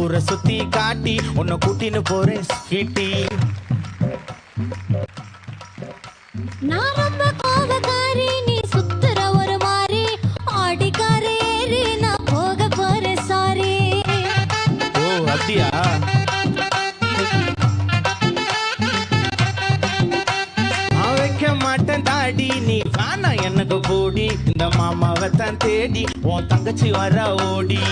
ஊரை சுத்தி காட்டி உன்னை கூட்டின்னு போறேன் ஸ்வீட்டி. நான் ரொம்ப கோபக்காரி, நீ சுத்துற ஒரு மாறி, ஆடிக்காரி ஏறி நான் போக போறேன் சாரி. ஓ அப்படியா? வைக்க மாட்டேன் தாடி, நீ வேணா எனக்கு போடி, இந்த மாமாவை தான் தேடி உன் தங்கச்சி வர ஓடி.